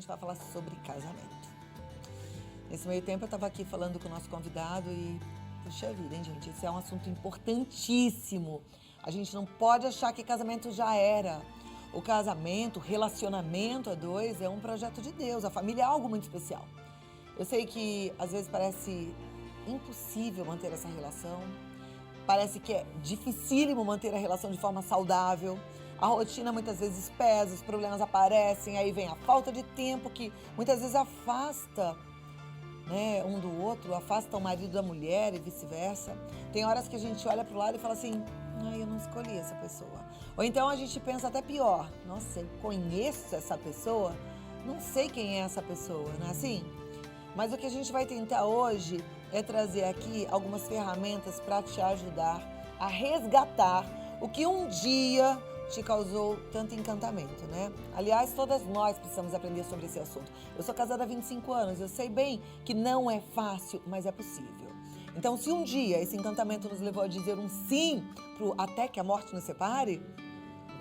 gente vai falar sobre casamento. Nesse meio tempo eu estava aqui falando com o nosso convidado e, puxa vida, hein, gente? Esse é um assunto importantíssimo. A gente não pode achar que casamento já era. O casamento, o relacionamento a dois é um projeto de Deus. A família é algo muito especial. Eu sei que às vezes parece impossível manter essa relação. Parece que é dificílimo manter a relação de forma saudável. A rotina muitas vezes pesa, os problemas aparecem, aí vem a falta de tempo que muitas vezes afasta, né, um do outro, afasta o marido da mulher e vice-versa. Tem horas que a gente olha pro lado e fala assim, ai, eu não escolhi essa pessoa. Ou então a gente pensa até pior, nossa, eu conheço essa pessoa, não sei quem é essa pessoa, não é assim? Mas o que a gente vai tentar hoje é trazer aqui algumas ferramentas para te ajudar a resgatar o que um dia te causou tanto encantamento, né? Aliás, todas nós precisamos aprender sobre esse assunto. Eu sou casada há 25 anos, eu sei bem que não é fácil, mas é possível. Então, se um dia esse encantamento nos levou a dizer um sim pro até que a morte nos separe,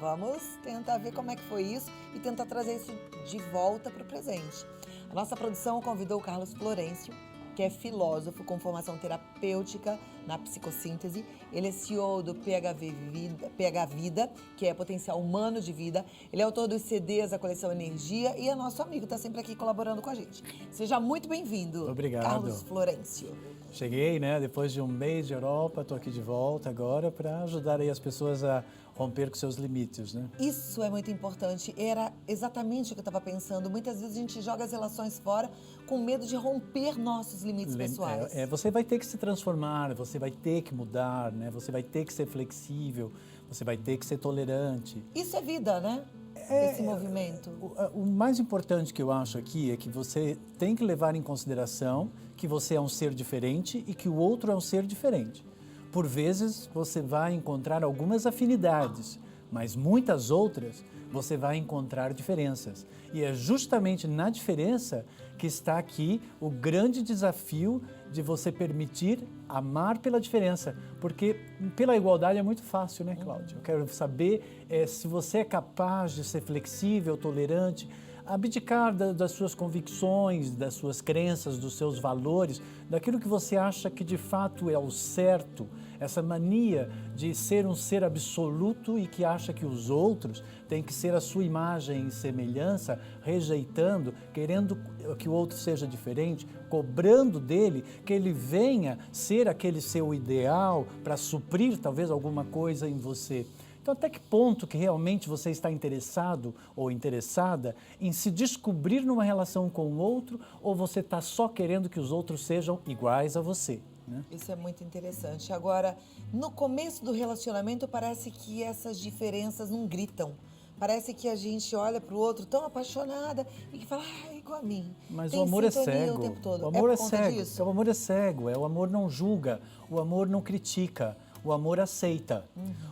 vamos tentar ver como é que foi isso e tentar trazer isso de volta para o presente. A nossa produção convidou o Carlos Florencio, que é filósofo com formação terapêutica na psicossíntese. Ele é CEO do PH Vida, que é Potencial Humano de Vida. Ele é autor dos CDs da coleção Energia e é nosso amigo, está sempre aqui colaborando com a gente. Seja muito bem-vindo, Obrigado. Carlos Florencio. Cheguei, né, depois de um mês de Europa, estou aqui de volta agora para ajudar aí as pessoas a romper com seus limites, né? Isso é muito importante. Era exatamente o que eu estava pensando. Muitas vezes a gente joga as relações fora com medo de romper nossos limites pessoais. Você vai ter que se transformar, você vai ter que mudar, né? Você vai ter que ser flexível, você vai ter que ser tolerante. Isso é vida, né? Esse movimento. O mais importante que eu acho aqui é que você tem que levar em consideração que você é um ser diferente e que o outro é um ser diferente. Por vezes, você vai encontrar algumas afinidades, mas muitas outras você vai encontrar diferenças. E é justamente na diferença que está aqui o grande desafio de você permitir amar pela diferença. Porque pela igualdade é muito fácil, né, Cláudia? Eu quero saber se você é capaz de ser flexível, tolerante, abdicar das suas convicções, das suas crenças, dos seus valores, daquilo que você acha que de fato é o certo, essa mania de ser um ser absoluto e que acha que os outros têm que ser a sua imagem e semelhança, rejeitando, querendo que o outro seja diferente, cobrando dele que ele venha ser aquele seu ideal para suprir talvez alguma coisa em você. Então, até que ponto que realmente você está interessado ou interessada em se descobrir numa relação com o outro ou você está só querendo que os outros sejam iguais a você, né? Isso é muito interessante. Agora, no começo do relacionamento, parece que essas diferenças não gritam. Parece que a gente olha para o outro tão apaixonada e que fala, ah, é igual a mim. Mas tem o amor é sintonia cego. O tempo todo. O amor é é por conta cego. disso? O amor é cego. O amor não julga. O amor não critica. O amor aceita.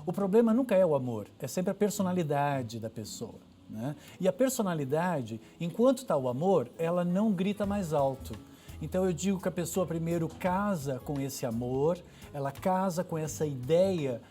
O problema nunca é o amor, é sempre a personalidade da pessoa, né? E a personalidade, enquanto está o amor, ela não grita mais alto. Então eu digo que a pessoa primeiro casa com esse amor, ela casa com essa ideia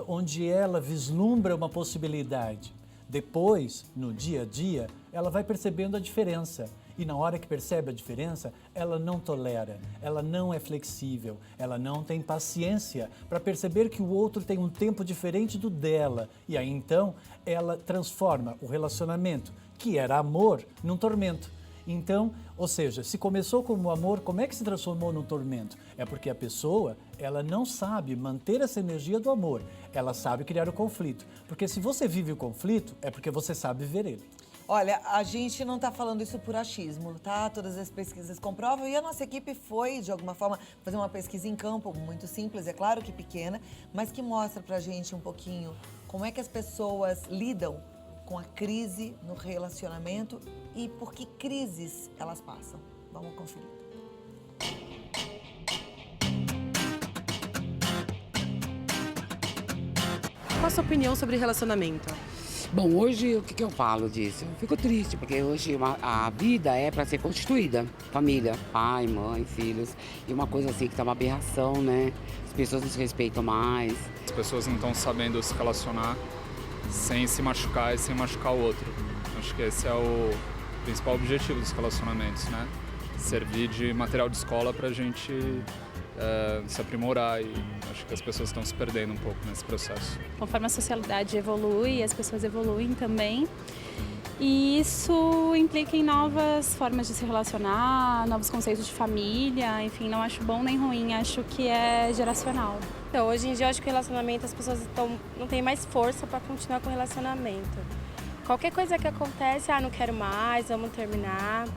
onde ela vislumbra uma possibilidade. Depois, no dia a dia, ela vai percebendo a diferença. E na hora que percebe a diferença, ela não tolera, ela não é flexível, ela não tem paciência para perceber que o outro tem um tempo diferente do dela. E aí então ela transforma o relacionamento, que era amor, num tormento. Então, ou seja, se começou como amor, como é que se transformou num tormento? É porque a pessoa, ela não sabe manter essa energia do amor, ela sabe criar o conflito. Porque se você vive o conflito, é porque você sabe viver ele. Olha, a gente não está falando isso por achismo, tá? Todas as pesquisas comprovam e a nossa equipe foi, de alguma forma, fazer uma pesquisa em campo, muito simples, é claro que pequena, mas que mostra pra gente um pouquinho como é que as pessoas lidam com a crise no relacionamento e por que crises elas passam. Vamos conferir. Qual a sua opinião sobre relacionamento? Bom, hoje o que eu falo disso? Eu fico triste, porque hoje a vida é para ser constituída. Família, pai, mãe, filhos. E uma coisa assim que tá uma aberração, né? As pessoas não se respeitam mais. As pessoas não estão sabendo se relacionar sem se machucar e sem machucar o outro. Acho que esse é principal objetivo dos relacionamentos, né? Servir de material de escola pra gente se aprimorar, e acho que as pessoas estão se perdendo um pouco nesse processo. Conforme a sociedade evolui, as pessoas evoluem também. E isso implica em novas formas de se relacionar, novos conceitos de família, enfim, não acho bom nem ruim, acho que é geracional. Então, hoje em dia, eu acho que o relacionamento, as pessoas não têm mais força para continuar com o relacionamento. Qualquer coisa que acontece, não quero mais, vamos terminar.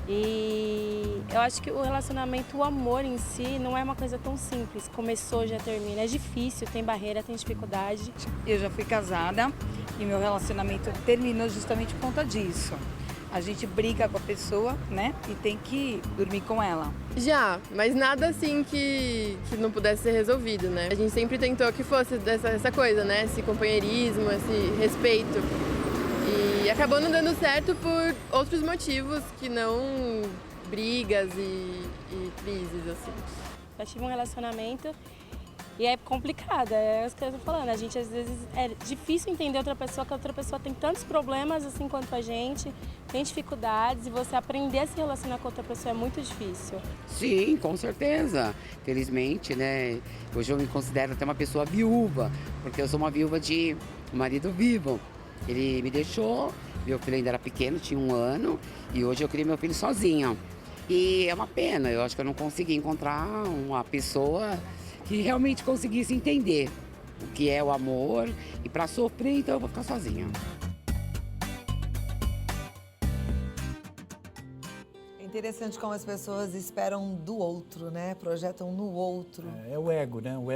E eu acho que o relacionamento, o amor em si, não é uma coisa tão simples. Começou, já termina. É difícil, tem barreira, tem dificuldade. Eu já fui casada e meu relacionamento terminou justamente por conta disso. A gente briga com a pessoa, né? E tem que dormir com ela. Já, mas nada assim que não pudesse ser resolvido, né? A gente sempre tentou que fosse essa coisa, né? Esse companheirismo, esse respeito. E acabou não dando certo por outros motivos que não brigas e crises, assim. Já tive um relacionamento e é complicado, é isso que eu tô falando. A gente, às vezes, é difícil entender outra pessoa, que a outra pessoa tem tantos problemas assim quanto a gente, tem dificuldades, e você aprender a se relacionar com outra pessoa é muito difícil. Sim, com certeza. Felizmente, né? Hoje eu me considero até uma pessoa viúva, porque eu sou uma viúva de um marido vivo. Ele me deixou, meu filho ainda era pequeno, tinha 1 ano, e hoje eu criei meu filho sozinha. E é uma pena, eu acho que eu não consegui encontrar uma pessoa que realmente conseguisse entender o que é o amor, e para sofrer, então eu vou ficar sozinha. É interessante como as pessoas esperam do outro, né? Projetam no outro. É o ego, né? O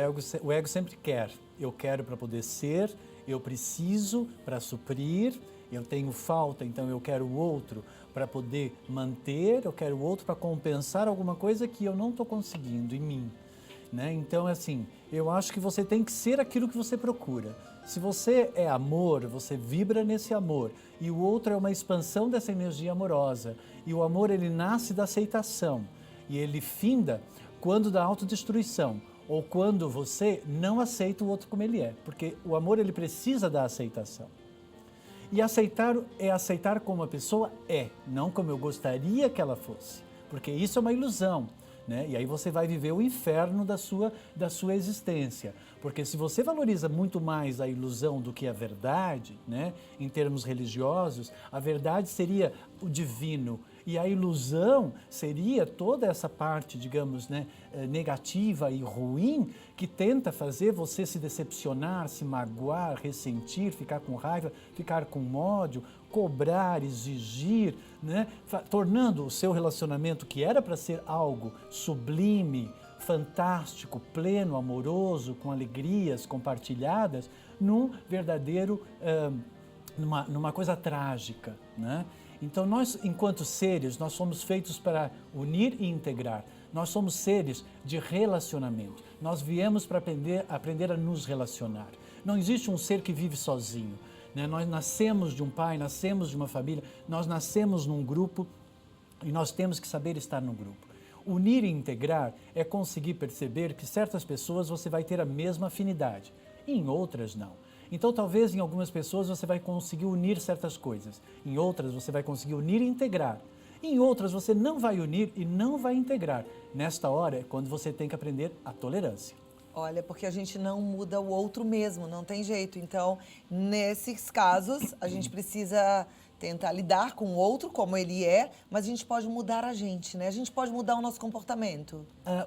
ego sempre quer. Eu quero para poder ser, eu preciso para suprir, eu tenho falta, então eu quero o outro para poder manter, eu quero o outro para compensar alguma coisa que eu não estou conseguindo em mim. Né? Então, assim, eu acho que você tem que ser aquilo que você procura. Se você é amor, você vibra nesse amor, e o outro é uma expansão dessa energia amorosa. E o amor, ele nasce da aceitação, e ele finda quando da autodestruição, ou quando você não aceita o outro como ele é, porque o amor, ele precisa da aceitação. E aceitar é aceitar como a pessoa é, não como eu gostaria que ela fosse, porque isso é uma ilusão. Né? E aí você vai viver o inferno da sua existência. Porque se você valoriza muito mais a ilusão do que a verdade, né? Em termos religiosos, a verdade seria o divino. E a ilusão seria toda essa parte, digamos, né, negativa e ruim, que tenta fazer você se decepcionar, se magoar, ressentir, ficar com raiva, ficar com ódio, cobrar, exigir, né? Tornando o seu relacionamento, que era para ser algo sublime, fantástico, pleno, amoroso, com alegrias compartilhadas, num verdadeiro, numa coisa trágica, né? Então nós, enquanto seres, nós somos feitos para unir e integrar. Nós somos seres de relacionamento. Nós viemos para aprender a nos relacionar. Não existe um ser que vive sozinho. Né? Nós nascemos de um pai, nascemos de uma família, nós nascemos num grupo e nós temos que saber estar no grupo. Unir e integrar é conseguir perceber que certas pessoas você vai ter a mesma afinidade, e em outras não. Então, talvez em algumas pessoas você vai conseguir unir certas coisas, em outras você vai conseguir unir e integrar, em outras você não vai unir e não vai integrar. Nesta hora é quando você tem que aprender a tolerância. Olha, porque a gente não muda o outro mesmo, não tem jeito. Então, nesses casos, a gente precisa tentar lidar com o outro como ele é, mas a gente pode mudar a gente, né? A gente pode mudar o nosso comportamento.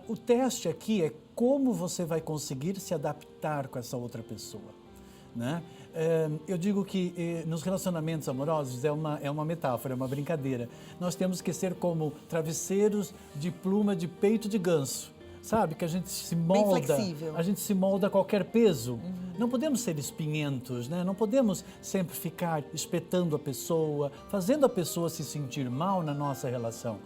O teste aqui é como você vai conseguir se adaptar com essa outra pessoa. Né? Eu digo que nos relacionamentos amorosos é uma metáfora, é uma brincadeira. Nós temos que ser como travesseiros de pluma de peito de ganso, sabe? Que a gente se molda, bem flexível. A gente se molda a qualquer peso. Não podemos ser espinhentos, né? Não podemos sempre ficar espetando a pessoa, fazendo a pessoa se sentir mal na nossa relação.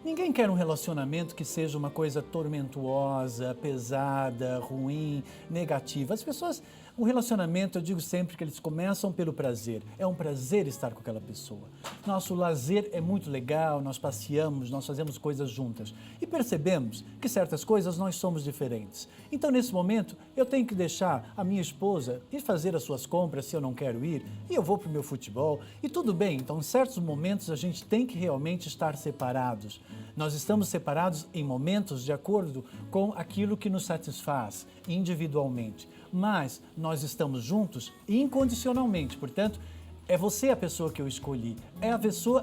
Ninguém quer um relacionamento que seja uma coisa tormentosa, pesada, ruim, negativa. As pessoas O relacionamento, eu digo sempre que eles começam pelo prazer. É um prazer estar com aquela pessoa. Nosso lazer é muito legal, nós passeamos, nós fazemos coisas juntas. E percebemos que certas coisas nós somos diferentes. Então, nesse momento, eu tenho que deixar a minha esposa ir fazer as suas compras se eu não quero ir, e eu vou para o meu futebol. E tudo bem, então, em certos momentos, a gente tem que realmente estar separados. Nós estamos separados em momentos de acordo com aquilo que nos satisfaz individualmente. Mas nós estamos juntos incondicionalmente, portanto, é você a pessoa que eu escolhi, é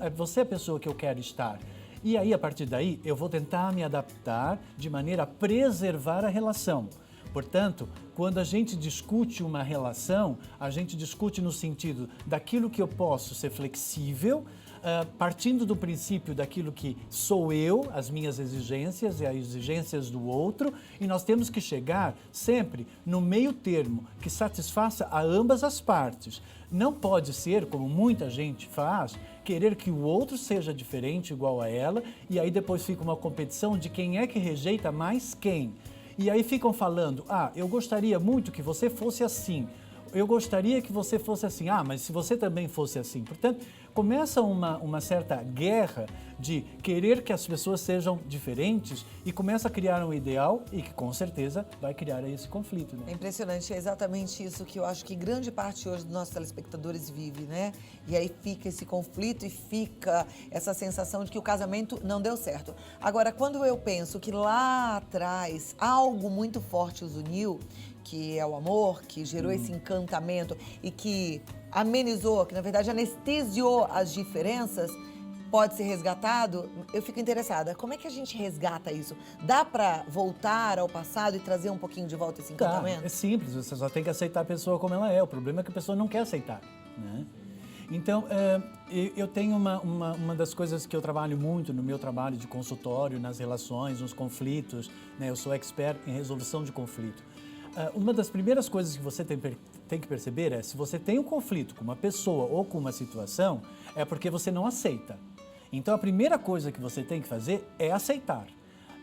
você a pessoa que eu quero estar. E aí, a partir daí, eu vou tentar me adaptar de maneira a preservar a relação. Portanto, quando a gente discute uma relação, a gente discute no sentido daquilo que eu posso ser flexível, partindo do princípio daquilo que sou eu, as minhas exigências e as exigências do outro, e nós temos que chegar sempre no meio termo que satisfaça a ambas as partes. Não pode ser, como muita gente faz, querer que o outro seja diferente, igual a ela, e aí depois fica uma competição de quem é que rejeita mais quem. E aí ficam falando, eu gostaria muito que você fosse assim. Eu gostaria que você fosse assim, mas se você também fosse assim. Portanto, começa uma certa guerra de querer que as pessoas sejam diferentes e começa a criar um ideal e que com certeza vai criar esse conflito, né? É impressionante, é exatamente isso que eu acho que grande parte hoje dos nossos telespectadores vive, né? E aí fica esse conflito e fica essa sensação de que o casamento não deu certo. Agora, quando eu penso que lá atrás algo muito forte os uniu, que é o amor, que gerou esse encantamento e que amenizou, que na verdade anestesiou as diferenças, pode ser resgatado, eu fico interessada. Como é que a gente resgata isso? Dá para voltar ao passado e trazer um pouquinho de volta esse encantamento? É simples, você só tem que aceitar a pessoa como ela é. O problema é que a pessoa não quer aceitar, né? Então, eu tenho uma das coisas que eu trabalho muito no meu trabalho de consultório, nas relações, nos conflitos, né? Eu sou expert em resolução de conflito. Uma das primeiras coisas que você tem que perceber é se você tem um conflito com uma pessoa ou com uma situação, é porque você não aceita. Então, a primeira coisa que você tem que fazer é aceitar.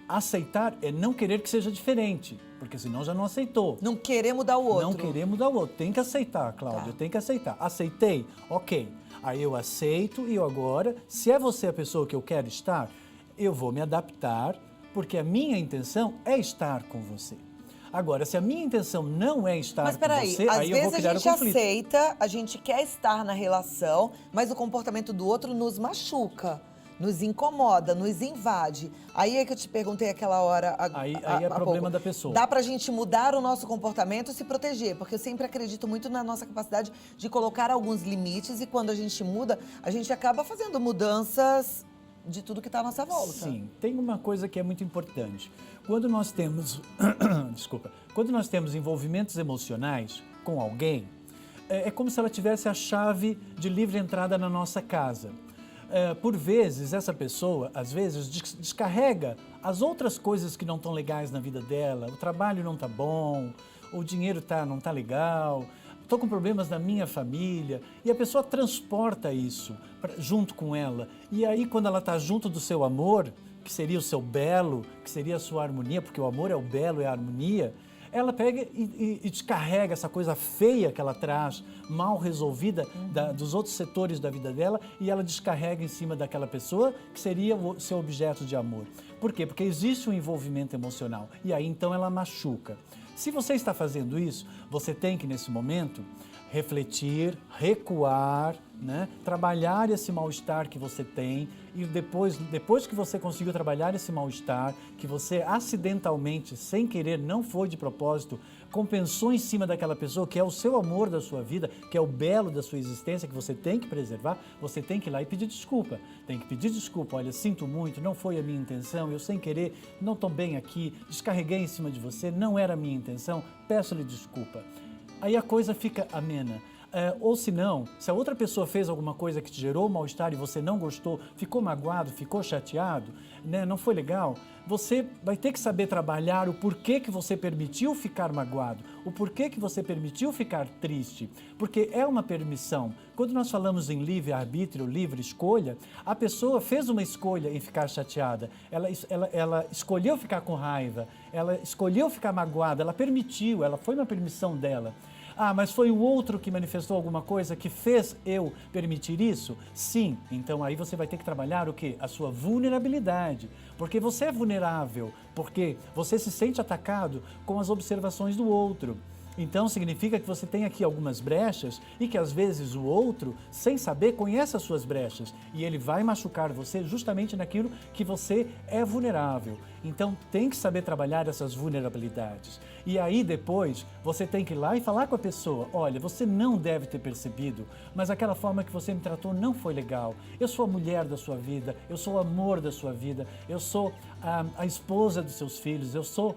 Aceitar é não querer que seja diferente, porque senão já não aceitou. Não querer mudar o outro. Não querer mudar o outro. Tem que aceitar, Cláudia, tem que aceitar. Aceitei? Ok. Aí eu aceito e eu agora, se é você a pessoa que eu quero estar, eu vou me adaptar, porque a minha intenção é estar com você. Agora, se a minha intenção não é estar com você, aí eu vou criar o conflito. Mas peraí, às vezes a gente aceita, a gente quer estar na relação, mas o comportamento do outro nos machuca, nos incomoda, nos invade. Aí é que eu te perguntei aquela hora Aí é problema da pessoa. Dá pra gente mudar o nosso comportamento e se proteger, porque eu sempre acredito muito na nossa capacidade de colocar alguns limites e quando a gente muda, a gente acaba fazendo mudanças de tudo que está à nossa volta. Sim, tem uma coisa que é muito importante. Quando nós temos, quando nós temos envolvimentos emocionais com alguém, é como se ela tivesse a chave de livre entrada na nossa casa. Por vezes, essa pessoa, às vezes, descarrega as outras coisas que não estão legais na vida dela. O trabalho não está bom, o dinheiro não está legal, estou com problemas na minha família, e a pessoa transporta isso junto com ela. E aí, quando ela está junto do seu amor, que seria o seu belo, que seria a sua harmonia, porque o amor é o belo, é a harmonia, ela pega e descarrega essa coisa feia que ela traz, mal resolvida, dos outros setores da vida dela, e ela descarrega em cima daquela pessoa que seria o seu objeto de amor. Por quê? Porque existe um envolvimento emocional, e aí então ela machuca. Se você está fazendo isso, você tem que, nesse momento, refletir, recuar, né? Trabalhar esse mal-estar que você tem e depois que você conseguiu trabalhar esse mal-estar, que você acidentalmente, sem querer, não foi de propósito, compensou em cima daquela pessoa que é o seu amor da sua vida, que é o belo da sua existência, que você tem que preservar, você tem que ir lá e pedir desculpa. Tem que pedir desculpa, olha, sinto muito, não foi a minha intenção, eu sem querer, não estou bem aqui, descarreguei em cima de você, não era a minha intenção, peço-lhe desculpa. Aí a coisa fica amena. Ou se não, se a outra pessoa fez alguma coisa que te gerou mal-estar e você não gostou, ficou magoado, ficou chateado, né, não foi legal, você vai ter que saber trabalhar o porquê que você permitiu ficar magoado, o porquê que você permitiu ficar triste, porque é uma permissão. Quando nós falamos em livre-arbítrio, livre escolha, a pessoa fez uma escolha em ficar chateada, ela escolheu ficar com raiva, ela escolheu ficar magoada, ela permitiu, ela foi uma permissão dela. Ah, mas foi o outro que manifestou alguma coisa que fez eu permitir isso? Sim. Então aí você vai ter que trabalhar o quê? A sua vulnerabilidade. Porque você é vulnerável, porque você se sente atacado com as observações do outro. Então significa que você tem aqui algumas brechas e que às vezes o outro, sem saber, conhece as suas brechas e ele vai machucar você justamente naquilo que você é vulnerável. Então tem que saber trabalhar essas vulnerabilidades. E aí depois você tem que ir lá e falar com a pessoa, olha, você não deve ter percebido, mas aquela forma que você me tratou não foi legal. Eu sou a mulher da sua vida, eu sou o amor da sua vida, eu sou a esposa dos seus filhos, eu sou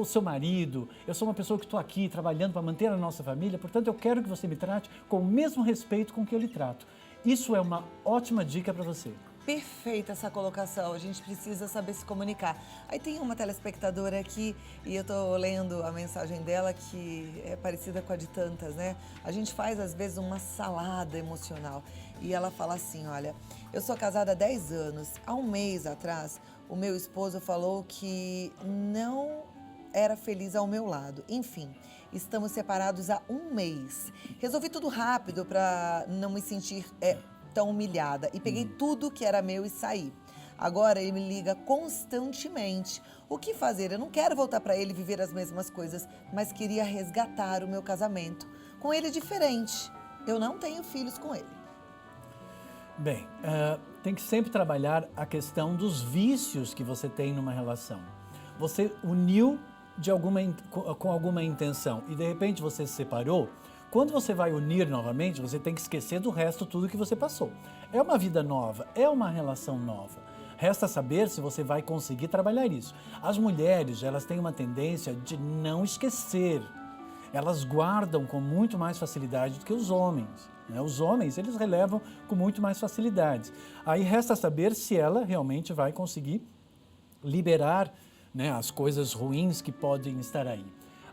o seu marido, eu sou uma pessoa que estou aqui trabalhando para manter a nossa família, portanto eu quero que você me trate com o mesmo respeito com que eu lhe trato. Isso é uma ótima dica para você. Perfeita essa colocação, a gente precisa saber se comunicar. Aí tem uma telespectadora aqui, e eu tô lendo a mensagem dela, que é parecida com a de tantas, né? A gente faz, às vezes, uma salada emocional. E ela fala assim, olha, eu sou casada há 10 anos. Há um mês atrás, o meu esposo falou que não era feliz ao meu lado. Enfim, estamos separados há um mês. Resolvi tudo rápido para não me sentir tão humilhada e peguei tudo que era meu e saí. Agora ele me liga constantemente. O que fazer? Eu não quero voltar para ele e viver as mesmas coisas, mas queria resgatar o meu casamento. Com ele é diferente. Eu não tenho filhos com ele. Bem, tem que sempre trabalhar a questão dos vícios que você tem numa relação. Você uniu com alguma intenção e de repente você se separou. Quando você vai unir novamente, você tem que esquecer do resto tudo que você passou. É uma vida nova, é uma relação nova. Resta saber se você vai conseguir trabalhar isso. As mulheres, elas têm uma tendência de não esquecer. Elas guardam com muito mais facilidade do que os homens. Né? Os homens, eles relevam com muito mais facilidade. Aí resta saber se ela realmente vai conseguir liberar, né, as coisas ruins que podem estar aí.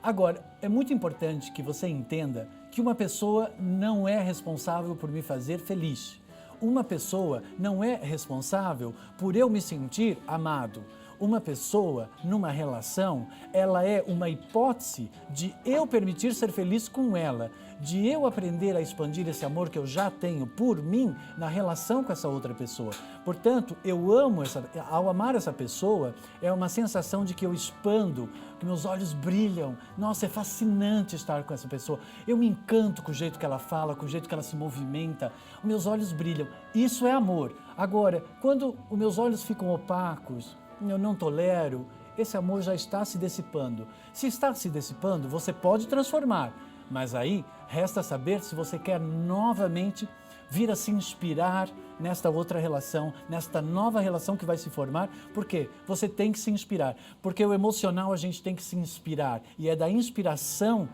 Agora, é muito importante que você entenda que uma pessoa não é responsável por me fazer feliz. Uma pessoa não é responsável por eu me sentir amado. Uma pessoa, numa relação, ela é uma hipótese de eu permitir ser feliz com ela, de eu aprender a expandir esse amor que eu já tenho por mim na relação com essa outra pessoa. Portanto, ao amar essa pessoa, é uma sensação de que eu expando, que meus olhos brilham. Nossa, é fascinante estar com essa pessoa. Eu me encanto com o jeito que ela fala, com o jeito que ela se movimenta. Meus olhos brilham. Isso é amor. Agora, quando os meus olhos ficam opacos, eu não tolero, esse amor já está se dissipando. Se está se dissipando, você pode transformar, mas aí resta saber se você quer novamente vir a se inspirar nesta outra relação, nesta nova relação que vai se formar. Por quê? Você tem que se inspirar, porque o emocional a gente tem que se inspirar, e é da inspiração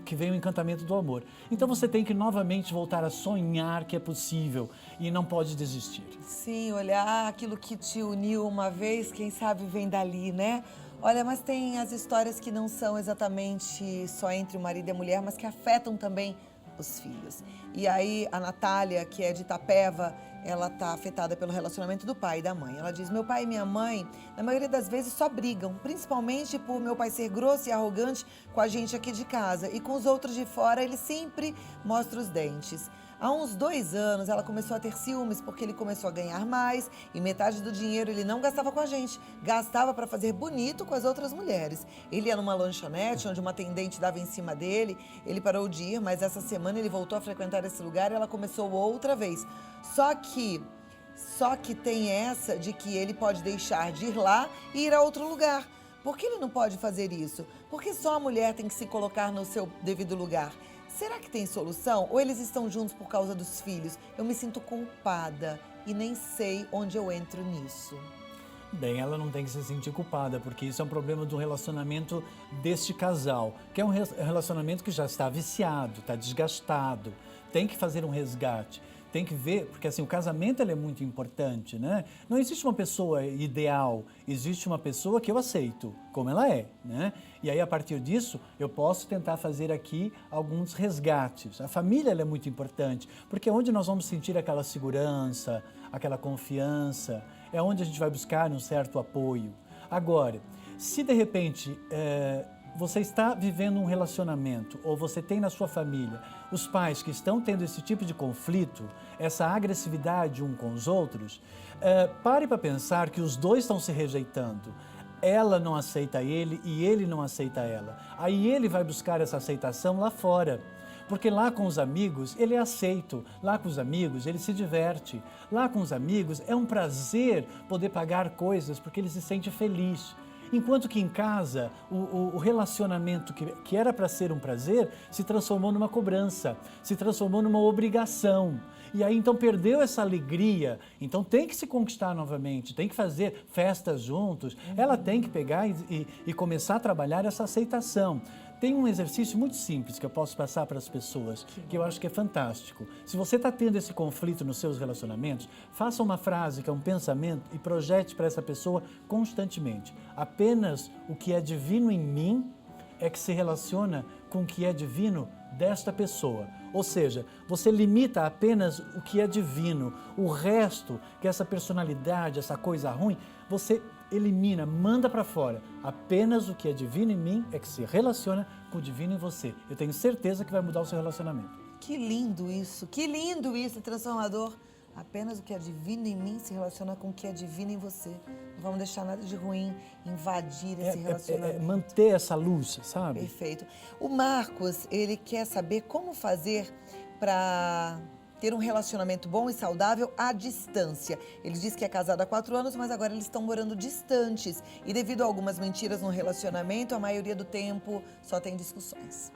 que vem o encantamento do amor. Então você tem que novamente voltar a sonhar que é possível e não pode desistir. Sim, olhar aquilo que te uniu uma vez, quem sabe vem dali, né? Olha, mas tem as histórias que não são exatamente só entre o marido e a mulher, mas que afetam também os filhos. E aí a Natália, que é de Itapeva, ela tá afetada pelo relacionamento do pai e da mãe. Ela diz, meu pai e minha mãe, na maioria das vezes, só brigam, principalmente por meu pai ser grosso e arrogante com a gente aqui de casa. E com os outros de fora, ele sempre mostra os dentes. Há uns 2 anos, ela começou a ter ciúmes porque ele começou a ganhar mais e metade do dinheiro ele não gastava com a gente, gastava para fazer bonito com as outras mulheres. Ele ia numa lanchonete onde uma atendente dava em cima dele, ele parou de ir, mas essa semana ele voltou a frequentar esse lugar e ela começou outra vez. Só que tem essa de que ele pode deixar de ir lá e ir a outro lugar. Por que ele não pode fazer isso? Porque só a mulher tem que se colocar no seu devido lugar. Será que tem solução? Ou eles estão juntos por causa dos filhos? Eu me sinto culpada e nem sei onde eu entro nisso. Bem, ela não tem que se sentir culpada, porque isso é um problema do relacionamento deste casal, que é um relacionamento que já está viciado, está desgastado, tem que fazer um resgate. Tem que ver, porque assim, o casamento ele é muito importante, né? Não existe uma pessoa ideal, existe uma pessoa que eu aceito, como ela é, né? E aí, a partir disso, eu posso tentar fazer aqui alguns resgates. A família ela é muito importante, porque é onde nós vamos sentir aquela segurança, aquela confiança, é onde a gente vai buscar um certo apoio. Agora, se de repente você está vivendo um relacionamento, ou você tem na sua família os pais que estão tendo esse tipo de conflito, essa agressividade um com os outros, pare para pensar que os dois estão se rejeitando. Ela não aceita ele e ele não aceita ela. Aí ele vai buscar essa aceitação lá fora. Porque lá com os amigos ele é aceito, lá com os amigos ele se diverte, lá com os amigos é um prazer poder pagar coisas porque ele se sente feliz. Enquanto que em casa, o relacionamento que era para ser um prazer se transformou numa cobrança, se transformou numa obrigação. E aí então perdeu essa alegria, então tem que se conquistar novamente, tem que fazer festas juntos, ela tem que pegar e começar a trabalhar essa aceitação. Tem um exercício muito simples que eu posso passar para as pessoas, que eu acho que é fantástico. Se você está tendo esse conflito nos seus relacionamentos, faça uma frase que é um pensamento e projete para essa pessoa constantemente. Apenas o que é divino em mim é que se relaciona com o que é divino desta pessoa. Ou seja, você limita apenas o que é divino, o resto, que é essa personalidade, essa coisa ruim, você elimina, manda para fora. Apenas o que é divino em mim é que se relaciona com o divino em você. Eu tenho certeza que vai mudar o seu relacionamento. Que lindo isso, transformador. Apenas o que é divino em mim se relaciona com o que é divino em você. Não vamos deixar nada de ruim invadir esse relacionamento. Manter essa luz, sabe? Perfeito. O Marcos, ele quer saber como fazer para ter um relacionamento bom e saudável à distância. Ele diz que é casado há 4 anos, mas agora eles estão morando distantes. E devido a algumas mentiras no relacionamento, a maioria do tempo só tem discussões.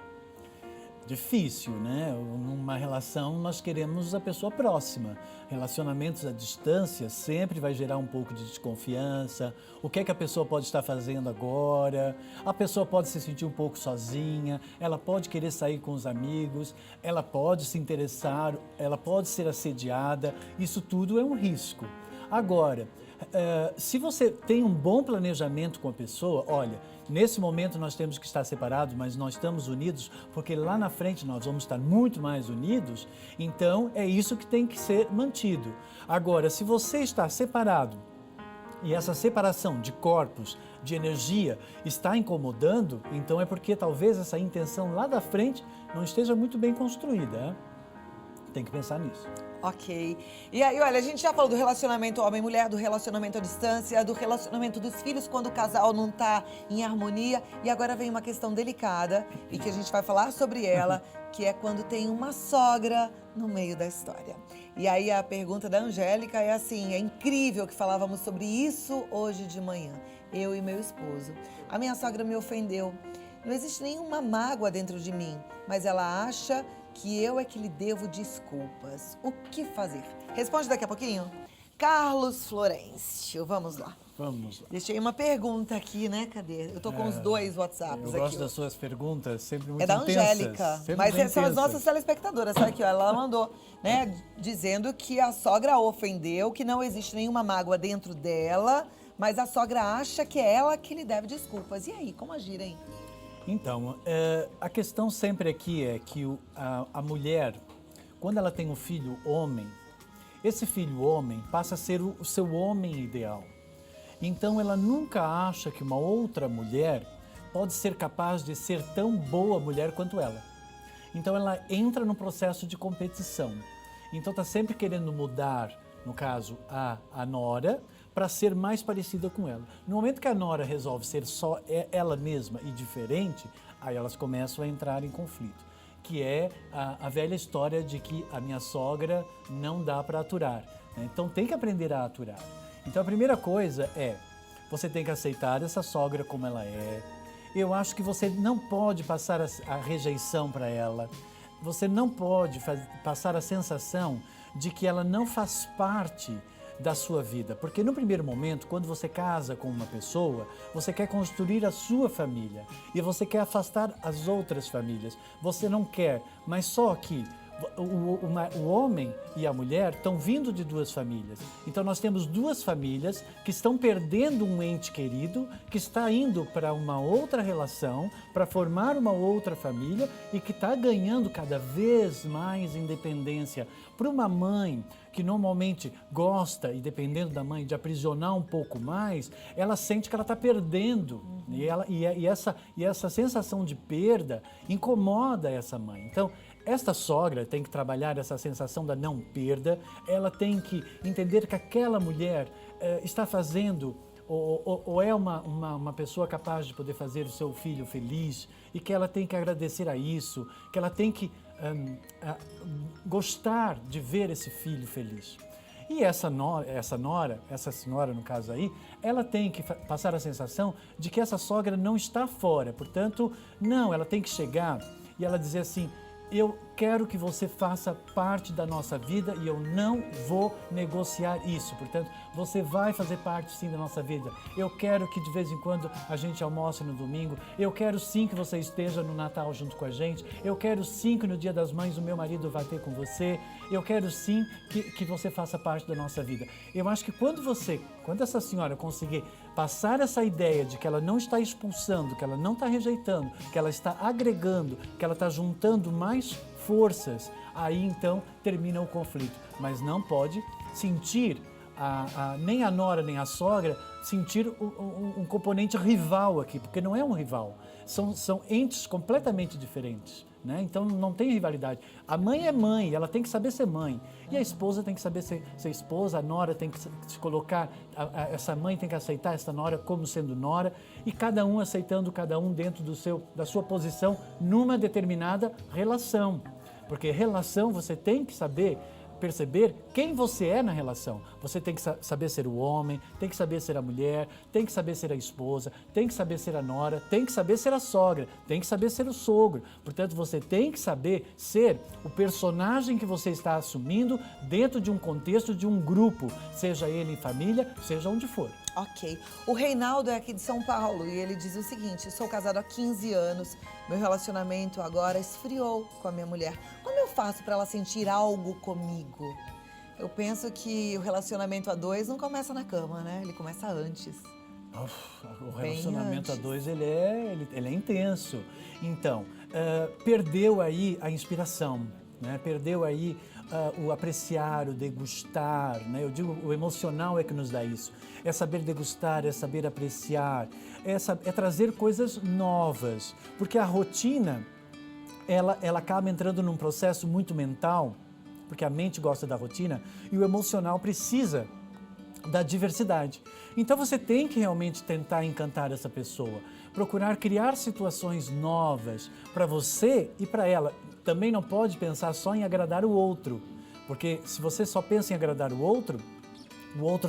Difícil, né? Numa relação nós queremos a pessoa próxima. Relacionamentos à distância sempre vai gerar um pouco de desconfiança. O que é que a pessoa pode estar fazendo agora? A pessoa pode se sentir um pouco sozinha, ela pode querer sair com os amigos, ela pode se interessar, ela pode ser assediada. Isso tudo é um risco. Agora, se você tem um bom planejamento com a pessoa, olha, nesse momento nós temos que estar separados, mas nós estamos unidos, porque lá na frente nós vamos estar muito mais unidos, então é isso que tem que ser mantido. Agora, se você está separado e essa separação de corpos, de energia, está incomodando, então é porque talvez essa intenção lá da frente não esteja muito bem construída, né? Tem que pensar nisso. Ok. E aí, olha, a gente já falou do relacionamento homem-mulher, do relacionamento à distância, do relacionamento dos filhos quando o casal não está em harmonia. E agora vem uma questão delicada e que a gente vai falar sobre ela, que é quando tem uma sogra no meio da história. E aí a pergunta da Angélica é assim, é incrível que falávamos sobre isso hoje de manhã, eu e meu esposo. A minha sogra me ofendeu. Não existe nenhuma mágoa dentro de mim, mas ela acha que eu é que lhe devo desculpas. O que fazer? Responde daqui a pouquinho. Carlos Florencio, vamos lá. Vamos lá. Deixei uma pergunta aqui, né? Cadê? Eu tô com os 2 WhatsApps aqui. Eu gosto das suas perguntas, sempre muito intensas. É da intensas, Angélica, mas essas são as nossas telespectadoras, sabe aqui, ó, ela mandou, né? Dizendo que a sogra a ofendeu, que não existe nenhuma mágoa dentro dela, mas a sogra acha que é ela que lhe deve desculpas. E aí, como agir, hein? Então, a questão sempre aqui é que a mulher, quando ela tem um filho homem, esse filho homem passa a ser o seu homem ideal. Então, ela nunca acha que uma outra mulher pode ser capaz de ser tão boa mulher quanto ela. Então, ela entra no processo de competição. Então, está sempre querendo mudar, no caso, a nora, para ser mais parecida com ela. No momento que a nora resolve ser só ela mesma e diferente, aí elas começam a entrar em conflito, que é a velha história de que a minha sogra não dá para aturar, né? Então tem que aprender a aturar. Então a primeira coisa é, você tem que aceitar essa sogra como ela é. Eu acho que você não pode passar a rejeição para ela, você não pode passar a sensação de que ela não faz parte da sua vida, porque no primeiro momento, quando você casa com uma pessoa, você quer construir a sua família e você quer afastar as outras famílias. Você não quer, mas só que O homem e a mulher estão vindo de duas famílias. Então nós temos duas famílias que estão perdendo um ente querido, que está indo para uma outra relação, para formar uma outra família e que está ganhando cada vez mais independência. Para uma mãe que normalmente gosta, e dependendo da mãe, de aprisionar um pouco mais, ela sente que ela está perdendo. E essa sensação de perda incomoda essa mãe. Então, esta sogra tem que trabalhar essa sensação da não perda, ela tem que entender que aquela mulher está fazendo ou é uma pessoa capaz de poder fazer o seu filho feliz e que ela tem que agradecer a isso, que ela tem que gostar de ver esse filho feliz. E essa senhora, no caso aí, ela tem que passar a sensação de que essa sogra não está fora. Portanto, não, ela tem que chegar e ela dizer assim: eu quero que você faça parte da nossa vida e eu não vou negociar isso. Portanto, você vai fazer parte sim da nossa vida. Eu quero que de vez em quando a gente almoce no domingo. Eu quero sim que você esteja no Natal junto com a gente. Eu quero sim que no Dia das Mães o meu marido vá ter com você. Eu quero sim que você faça parte da nossa vida. Eu acho que quando essa senhora conseguir passar essa ideia de que ela não está expulsando, que ela não está rejeitando, que ela está agregando, que ela está juntando mais forças, aí então termina o conflito. Mas não pode sentir, nem a nora nem a sogra, sentir um componente rival aqui, porque não é um rival. São entes completamente diferentes. Né? Então não tem rivalidade. A mãe é mãe, ela tem que saber ser mãe. E a esposa tem que saber ser esposa, a nora tem que se colocar, essa mãe tem que aceitar essa nora como sendo nora, e cada um aceitando cada um dentro da sua posição numa determinada relação. Porque relação você tem que saber perceber quem você é na relação. Você tem que saber ser o homem, tem que saber ser a mulher, tem que saber ser a esposa, tem que saber ser a nora, tem que saber ser a sogra, tem que saber ser o sogro. Portanto, você tem que saber ser o personagem que você está assumindo dentro de um contexto, de um grupo, seja ele em família, seja onde for. Ok. O Reinaldo é aqui de São Paulo e ele diz o seguinte: sou casado há 15 anos, meu relacionamento agora esfriou com a minha mulher. Como eu faço para ela sentir algo comigo? Eu penso que o relacionamento a dois não começa na cama, né? Ele começa antes. O relacionamento a dois, ele é intenso. Então, perdeu aí a inspiração, né? Perdeu aí o apreciar, o degustar, né? Eu digo, o emocional é que nos dá isso. É saber degustar, é saber apreciar, é trazer coisas novas. Porque a rotina, ela acaba entrando num processo muito mental, porque a mente gosta da rotina, e o emocional precisa da diversidade. Então você tem que realmente tentar encantar essa pessoa, procurar criar situações novas para você e para ela. Também não pode pensar só em agradar o outro, porque se você só pensa em agradar o outro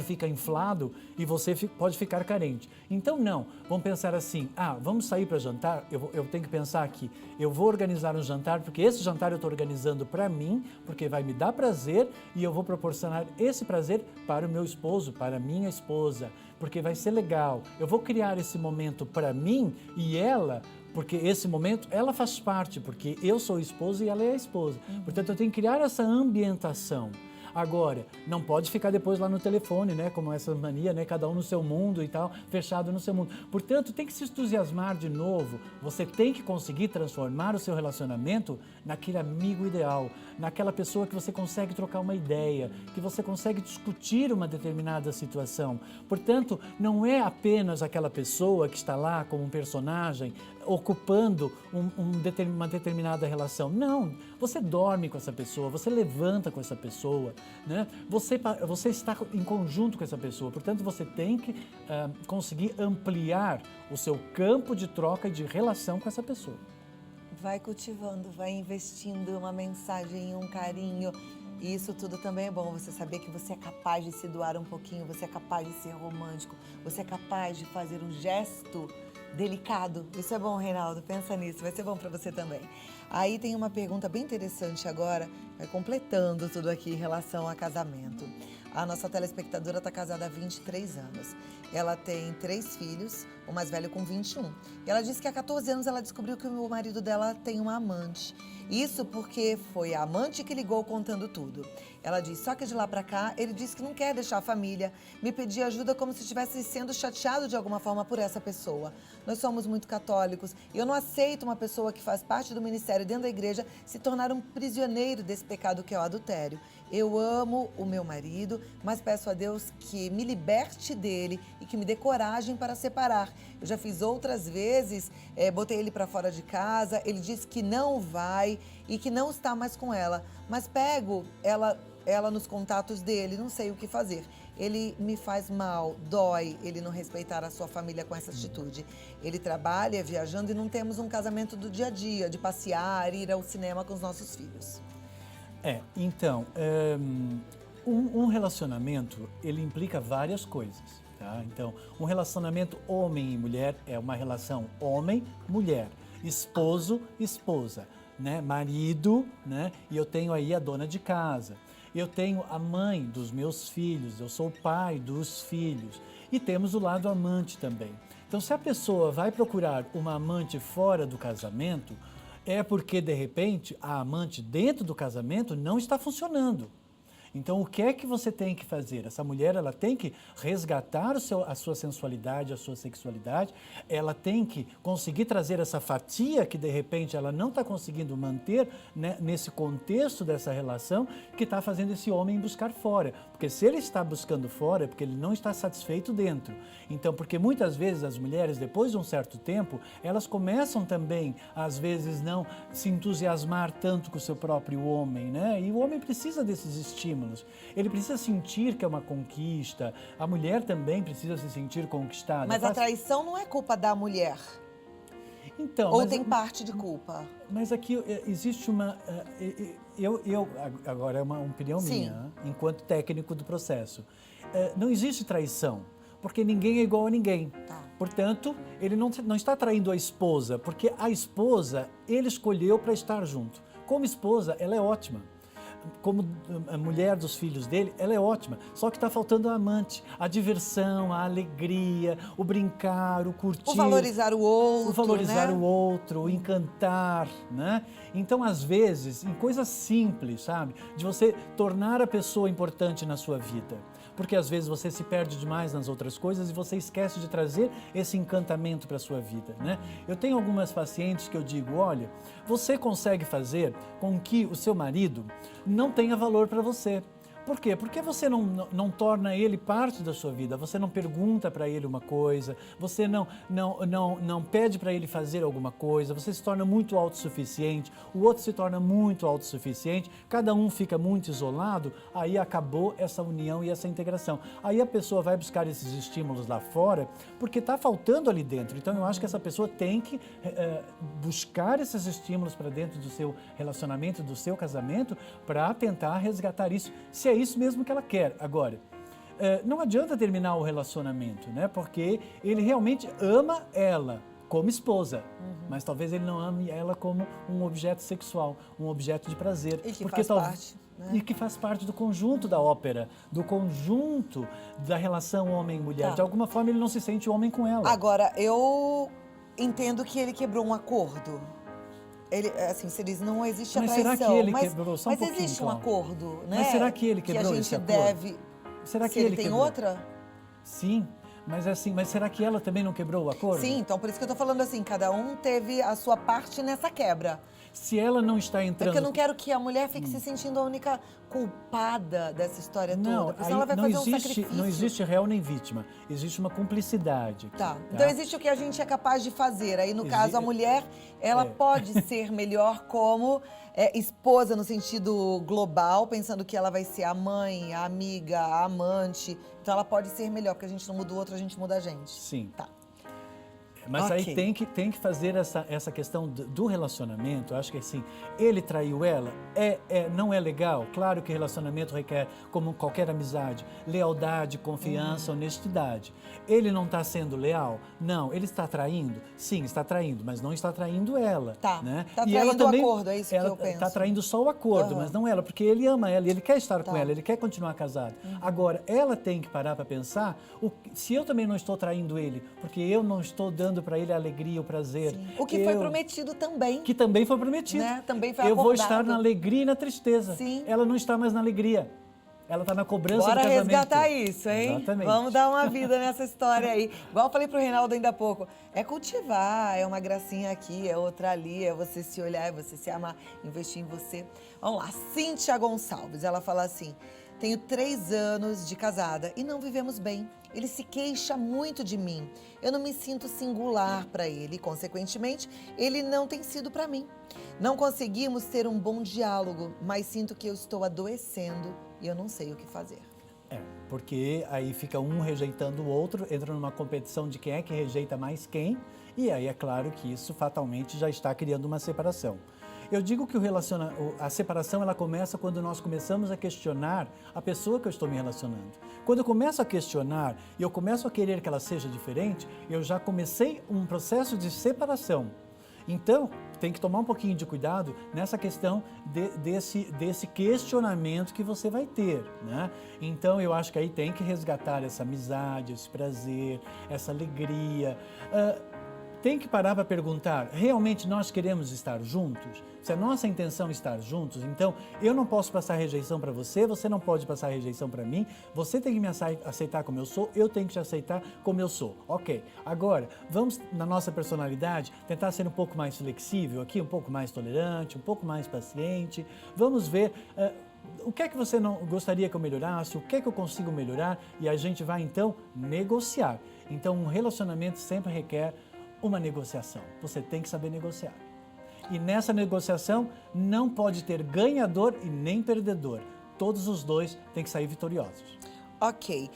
fica inflado e você pode ficar carente. Então não, vamos pensar assim: vamos sair para jantar? Eu tenho que pensar aqui, eu vou organizar um jantar, porque esse jantar eu estou organizando para mim, porque vai me dar prazer e eu vou proporcionar esse prazer para o meu esposo, para a minha esposa, porque vai ser legal. Eu vou criar esse momento para mim e ela, porque esse momento ela faz parte, porque eu sou o esposo e ela é a esposa. Portanto, eu tenho que criar essa ambientação. Agora, não pode ficar depois lá no telefone, né? Como essa mania, né? Cada um no seu mundo e tal, fechado no seu mundo. Portanto, tem que se entusiasmar de novo. Você tem que conseguir transformar o seu relacionamento naquele amigo ideal, naquela pessoa que você consegue trocar uma ideia, que você consegue discutir uma determinada situação. Portanto, não é apenas aquela pessoa que está lá como um personagem ocupando uma determinada relação. Não, você dorme com essa pessoa, você levanta com essa pessoa, né? Você está em conjunto com essa pessoa, portanto você tem que conseguir ampliar o seu campo de troca e de relação com essa pessoa. Vai cultivando, vai investindo uma mensagem, um carinho. E isso tudo também é bom, você saber que você é capaz de se doar um pouquinho, você é capaz de ser romântico, você é capaz de fazer um gesto delicado. Isso é bom, Reinaldo, pensa nisso, vai ser bom para você também. Aí tem uma pergunta bem interessante agora, vai completando tudo aqui em relação a casamento. A nossa telespectadora está casada há 23 anos. Ela tem 3 filhos, o mais velho com 21. E ela disse que há 14 anos ela descobriu que o marido dela tem uma amante. Isso porque foi a amante que ligou contando tudo. Ela disse, só que de lá pra cá, ele disse que não quer deixar a família, me pedir ajuda como se estivesse sendo chateado de alguma forma por essa pessoa. Nós somos muito católicos e eu não aceito uma pessoa que faz parte do ministério dentro da igreja se tornar um prisioneiro desse pecado que é o adultério. Eu amo o meu marido, mas peço a Deus que me liberte dele e que me dê coragem para separar. Eu já fiz outras vezes, botei ele para fora de casa, ele disse que não vai e que não está mais com ela. Mas pego ela nos contatos dele, não sei o que fazer. Ele me faz mal, dói ele não respeitar a sua família com essa atitude. Ele trabalha viajando e não temos um casamento do dia a dia, de passear, ir ao cinema com os nossos filhos. Então, um relacionamento, ele implica várias coisas, tá? Então, um relacionamento homem e mulher é uma relação homem-mulher, esposo-esposa, né? Marido, né? E eu tenho aí a dona de casa. Eu tenho a mãe dos meus filhos, eu sou o pai dos filhos. E temos o lado amante também. Então, se a pessoa vai procurar uma amante fora do casamento, é porque, de repente, a amante dentro do casamento não está funcionando. Então, o que é que você tem que fazer? Essa mulher, ela tem que resgatar a sua sensualidade, a sua sexualidade, ela tem que conseguir trazer essa fatia que, de repente, ela não está conseguindo manter, né, nesse contexto dessa relação, que está fazendo esse homem buscar fora. Porque se ele está buscando fora, é porque ele não está satisfeito dentro. Então, porque muitas vezes as mulheres, depois de um certo tempo, elas começam também, às vezes, não se entusiasmar tanto com o seu próprio homem, né? E o homem precisa desses estímulos. Ele precisa sentir que é uma conquista. A mulher também precisa se sentir conquistada. Mas a traição não é culpa da mulher. Então, ou tem parte de culpa? Mas aqui existe uma... agora é uma opinião minha, enquanto técnico do processo. Não existe traição, porque ninguém é igual a ninguém. Tá. Portanto, ele não está traindo a esposa, porque a esposa ele escolheu para estar junto. Como esposa, ela é ótima. Como a mulher dos filhos dele, ela é ótima. Só que está faltando a amante, a diversão, a alegria, o brincar, o curtir. O valorizar o outro, o valorizar, né? o outro, o encantar, né? Então, às vezes, em coisas simples, sabe? De você tornar a pessoa importante na sua vida. Porque às vezes você se perde demais nas outras coisas e você esquece de trazer esse encantamento para a sua vida, né? Eu tenho algumas pacientes que eu digo, olha, você consegue fazer com que o seu marido não tenha valor para você. Por quê? Porque você não torna ele parte da sua vida, você não pergunta para ele uma coisa, você não pede para ele fazer alguma coisa, você se torna muito autossuficiente, o outro se torna muito autossuficiente, cada um fica muito isolado, aí acabou essa união e essa integração. Aí a pessoa vai buscar esses estímulos lá fora, porque está faltando ali dentro. Então eu acho que essa pessoa tem que buscar esses estímulos para dentro do seu relacionamento, do seu casamento, para tentar resgatar isso, se é isso mesmo que ela quer. Agora, não adianta terminar o relacionamento, né? Porque ele realmente ama ela como esposa, mas talvez ele não ame ela como um objeto sexual, um objeto de prazer. E que porque faz parte, né? E que faz parte do conjunto da ópera, do conjunto da relação homem-mulher. Tá. De alguma forma, ele não se sente homem com ela. Agora, eu entendo que ele quebrou um acordo. Ele, assim, você diz, não existe a Mas traição. será que ele quebrou? Só um mas pouquinho, existe um Cláudia. acordo, né? Mas será que ele quebrou esse Que a gente acordo? deve... Será se que ele ele tem quebrou? outra? Sim, mas será que ela também não quebrou o acordo? Sim, então por isso que eu tô falando assim, cada um teve a sua parte nessa quebra. Se ela não está entrando... Porque eu não quero que a mulher fique se sentindo a única culpada dessa história toda. Porque senão ela vai não fazer um existe, sacrifício. não existe réu nem vítima, existe uma cumplicidade. Aqui, Tá. Então existe o que a gente é capaz de fazer. Aí, no Exi- caso, a mulher, ela pode ser melhor como esposa no sentido global, pensando que ela vai ser a mãe, a amiga, a amante. Então ela pode ser melhor, porque a gente não muda o outro, a gente muda a gente. Sim. Tá. Mas Ok. aí tem que fazer essa questão do relacionamento. Eu acho que assim, ele traiu ela, não é legal. Claro que relacionamento requer, como qualquer amizade, lealdade, confiança, honestidade. Ele não está sendo leal? Não. Ele está traindo? Sim, está traindo, mas não está traindo ela. Tá. Né? Tá E ela traindo o também, acordo, é isso que ela eu penso. Está traindo só o acordo, Aham. mas não ela, porque ele ama ela e ele quer estar com Tá. ela, ele quer continuar casado. Agora, ela tem que parar para pensar, se eu também não estou traindo ele, porque eu não estou dando para ele a alegria, o prazer. O que foi prometido também. Que também foi prometido. Né? Também foi Eu vou acordado. estar na alegria e na tristeza. Sim. Ela não está mais na alegria. Ela está na cobrança Bora do casamento. resgatar isso, hein? Exatamente. Vamos dar uma vida nessa história aí. Igual eu falei pro Reinaldo ainda há pouco. É cultivar, é uma gracinha aqui, é outra ali, é você se olhar, é você se amar, investir em você. Vamos lá, Cíntia Gonçalves, ela fala assim: tenho 3 anos de casada e não vivemos bem. Ele se queixa muito de mim. Eu não me sinto singular para ele e, consequentemente, ele não tem sido para mim. Não conseguimos ter um bom diálogo, mas sinto que eu estou adoecendo e eu não sei o que fazer. Porque aí fica um rejeitando o outro, entra numa competição de quem é que rejeita mais quem, e aí é claro que isso fatalmente já está criando uma separação. Eu digo que a separação ela começa quando nós começamos a questionar a pessoa que eu estou me relacionando. Quando eu começo a questionar e eu começo a querer que ela seja diferente, eu já comecei um processo de separação. Então, tem que tomar um pouquinho de cuidado nessa questão desse questionamento que você vai ter, né? Então, eu acho que aí tem que resgatar essa amizade, esse prazer, essa alegria. Tem que parar para perguntar, realmente nós queremos estar juntos? Se a nossa intenção é estar juntos, então eu não posso passar rejeição para você, você não pode passar rejeição para mim, você tem que me aceitar como eu sou, eu tenho que te aceitar como eu sou. Ok, agora vamos na nossa personalidade tentar ser um pouco mais flexível aqui, um pouco mais tolerante, um pouco mais paciente. Vamos ver o que é que você não gostaria que eu melhorasse, o que é que eu consigo melhorar e a gente vai então negociar. Então um relacionamento sempre requer uma negociação. Você tem que saber negociar. E nessa negociação não pode ter ganhador e nem perdedor. Todos os dois têm que sair vitoriosos. Ok.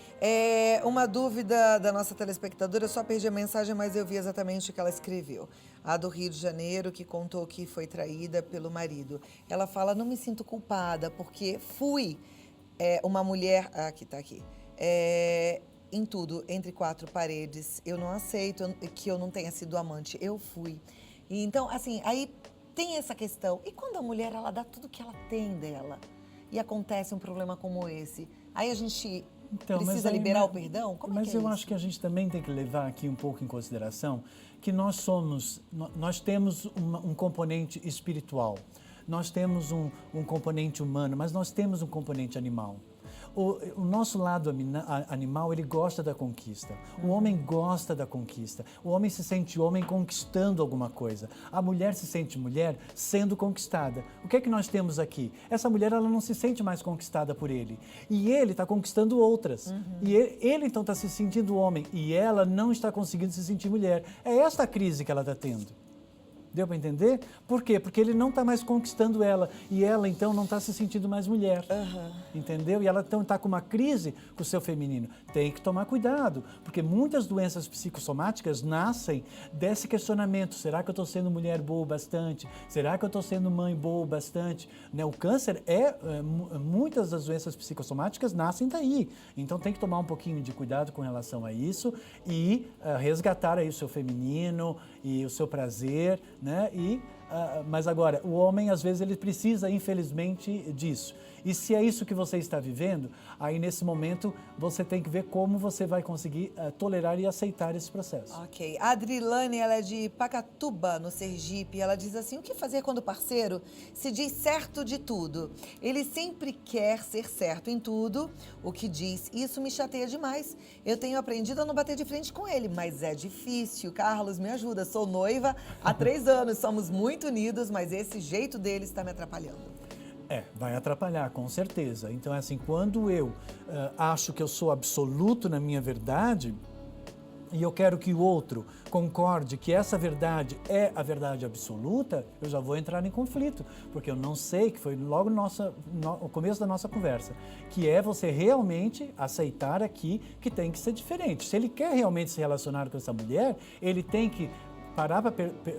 Uma dúvida da nossa telespectadora, eu só perdi a mensagem, mas eu vi exatamente o que ela escreveu. A do Rio de Janeiro, que contou que foi traída pelo marido. Ela fala, não me sinto culpada, porque fui uma mulher... Aqui, tá aqui. Em tudo, entre 4 paredes. Eu não aceito que eu não tenha sido amante. Eu fui. E então, assim, aí tem essa questão. E quando a mulher, ela dá tudo que ela tem dela e acontece um problema como esse, aí a gente precisa liberar o perdão? Como é que é eu isso? acho que a gente também tem que levar aqui um pouco em consideração que nós temos um componente espiritual, nós temos um componente humano, mas nós temos um componente animal. O nosso lado animal, ele gosta da conquista. O homem gosta da conquista. O homem se sente homem conquistando alguma coisa. A mulher se sente mulher sendo conquistada. O que é que nós temos aqui? Essa mulher, ela não se sente mais conquistada por ele. E ele está conquistando outras. E ele então está se sentindo homem e ela não está conseguindo se sentir mulher. É esta a crise que ela está tendo. Deu para entender? Por quê? Porque ele não está mais conquistando ela e ela, então, não está se sentindo mais mulher. Entendeu? E ela, então, está com uma crise com o seu feminino. Tem que tomar cuidado, porque muitas doenças psicossomáticas nascem desse questionamento. Será que eu estou sendo mulher boa o bastante? Será que eu estou sendo mãe boa o bastante? Né? O câncer muitas das doenças psicossomáticas nascem daí. Então, tem que tomar um pouquinho de cuidado com relação a isso e resgatar aí o seu feminino e o seu prazer, né? Mas agora, o homem, às vezes, ele precisa, infelizmente, disso. E se é isso que você está vivendo, aí, nesse momento, você tem que ver como você vai conseguir tolerar e aceitar esse processo. Ok. A Adrilane, ela é de Pacatuba, no Sergipe. Ela diz assim, o que fazer quando o parceiro se diz certo de tudo? Ele sempre quer ser certo em tudo o que diz. Isso me chateia demais. Eu tenho aprendido a não bater de frente com ele, mas é difícil. Carlos, me ajuda. Sou noiva há 3 anos, somos muito unidos, mas esse jeito dele está me atrapalhando. Vai atrapalhar, com certeza. Então, assim, quando eu acho que eu sou absoluto na minha verdade, e eu quero que o outro concorde que essa verdade é a verdade absoluta, eu já vou entrar em conflito, porque eu não sei, que foi logo no começo da nossa conversa, que é você realmente aceitar aqui que tem que ser diferente. Se ele quer realmente se relacionar com essa mulher, ele tem que parar para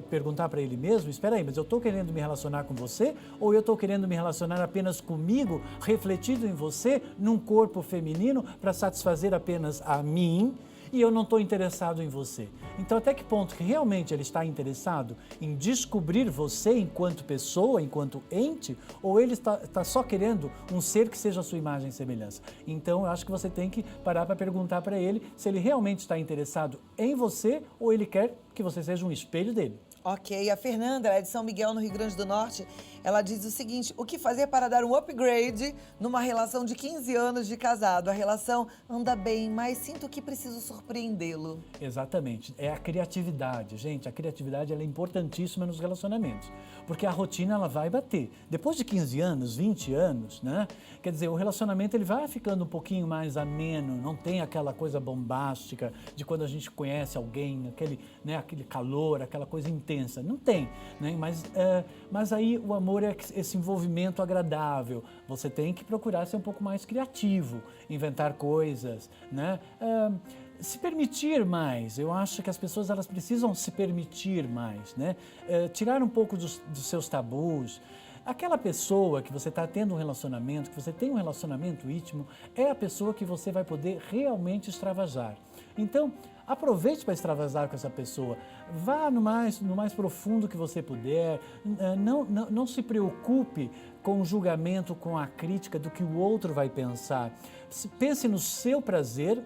perguntar para ele mesmo, espera aí, mas eu estou querendo me relacionar com você ou eu estou querendo me relacionar apenas comigo, refletido em você, num corpo feminino para satisfazer apenas a mim e eu não estou interessado em você. Então, até que ponto que realmente ele está interessado em descobrir você enquanto pessoa, enquanto ente, ou ele está só querendo um ser que seja a sua imagem e semelhança? Então, eu acho que você tem que parar para perguntar para ele se ele realmente está interessado em você ou ele quer que você seja um espelho dele. Ok, a Fernanda, ela é de São Miguel, no Rio Grande do Norte, ela diz o seguinte: o que fazer para dar um upgrade numa relação de 15 anos de casado? A relação anda bem, mas sinto que preciso surpreendê-lo. Exatamente, é a criatividade. Gente, a criatividade ela é importantíssima nos relacionamentos, porque a rotina ela vai bater. Depois de 15 anos, 20 anos, né? Quer dizer, o relacionamento ele vai ficando um pouquinho mais ameno, não tem aquela coisa bombástica de quando a gente conhece alguém, aquele calor, aquela coisa intensa. Não tem, né? Mas aí o amor é esse envolvimento agradável. Você tem que procurar ser um pouco mais criativo, inventar coisas, né? Se permitir mais. Eu acho que as pessoas elas precisam se permitir mais, né? Tirar um pouco dos seus tabus. Aquela pessoa que você está tendo um relacionamento, que você tem um relacionamento íntimo, é a pessoa que você vai poder realmente extravasar. Então, aproveite para extravasar com essa pessoa. Vá no mais profundo que você puder. Não se preocupe com o julgamento, com a crítica do que o outro vai pensar. Pense no seu prazer,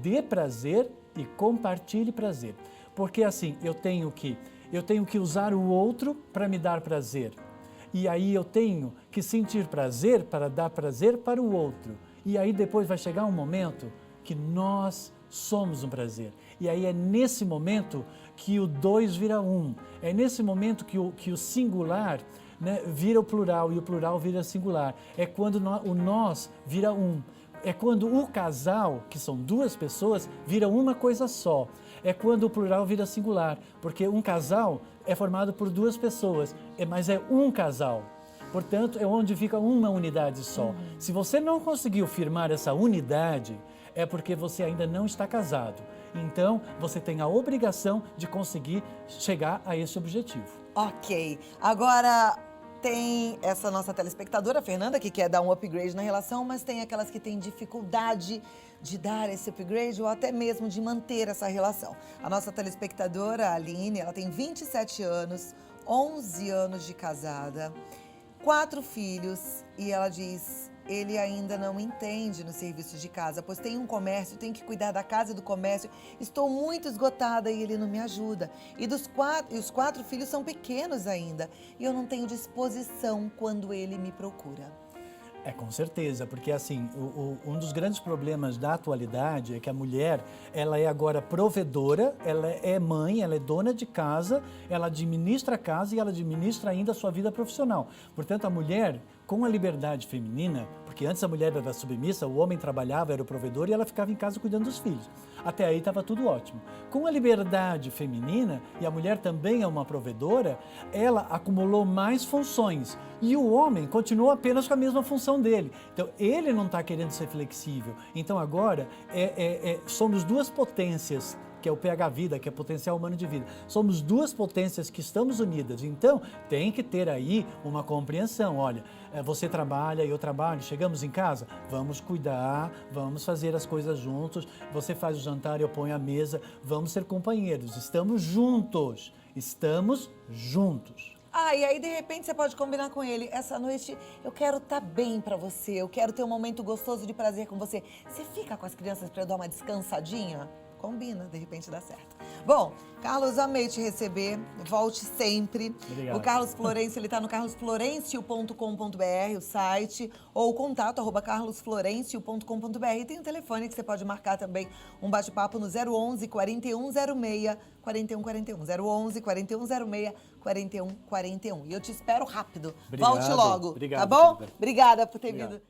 dê prazer e compartilhe prazer. Porque assim, eu tenho que usar o outro para me dar prazer. E aí eu tenho que sentir prazer para dar prazer para o outro. E aí depois vai chegar um momento que nós somos um prazer. E aí é nesse momento que o dois vira um. É nesse momento que o singular, né, vira o plural e o plural vira singular. É quando o nós vira um. É quando o casal, que são duas pessoas, vira uma coisa só. É quando o plural vira singular, porque um casal é formado por duas pessoas, mas é um casal. Portanto, é onde fica uma unidade só. Se você não conseguiu firmar essa unidade, é porque você ainda não está casado. Então, você tem a obrigação de conseguir chegar a esse objetivo. Ok. Agora, tem essa nossa telespectadora, Fernanda, que quer dar um upgrade na relação, mas tem aquelas que têm dificuldade de dar esse upgrade ou até mesmo de manter essa relação. A nossa telespectadora, a Aline, ela tem 27 anos, 11 anos de casada, 4 filhos e ela diz: ele ainda não entende no serviço de casa, pois tem um comércio, tem que cuidar da casa e do comércio. Estou muito esgotada e ele não me ajuda. E os 4 filhos são pequenos ainda e eu não tenho disposição quando ele me procura. Com certeza, porque assim, um dos grandes problemas da atualidade é que a mulher, ela é agora provedora, ela é mãe, ela é dona de casa, ela administra a casa e ela administra ainda a sua vida profissional. Portanto, a mulher, com a liberdade feminina, porque antes a mulher era submissa, o homem trabalhava, era o provedor e ela ficava em casa cuidando dos filhos. Até aí estava tudo ótimo. Com a liberdade feminina, e a mulher também é uma provedora, ela acumulou mais funções. E o homem continuou apenas com a mesma função dele. Então, ele não está querendo ser flexível. Então, agora, somos duas potências, que é o pH vida, que é o potencial humano de vida. Somos duas potências que estamos unidas. Então, tem que ter aí uma compreensão. Olha, você trabalha, eu trabalho, chegamos em casa, vamos cuidar, vamos fazer as coisas juntos. Você faz o jantar, eu ponho a mesa, vamos ser companheiros. Estamos juntos. Estamos juntos. E aí de repente você pode combinar com ele: essa noite eu quero estar bem pra você, eu quero ter um momento gostoso de prazer com você. Você fica com as crianças pra eu dar uma descansadinha? Combina, de repente dá certo. Bom, Carlos, amei te receber. Volte sempre. Obrigado. O Carlos Florencio, ele tá no carlosflorencio.com.br, o site, ou contato @carlosflorencio.com.br. E tem um telefone que você pode marcar também um bate-papo no 011 4106 4141. 011 4106 4141. E eu te espero rápido. Obrigado. Volte logo, Obrigado, tá bom? querida. Obrigada por ter vindo.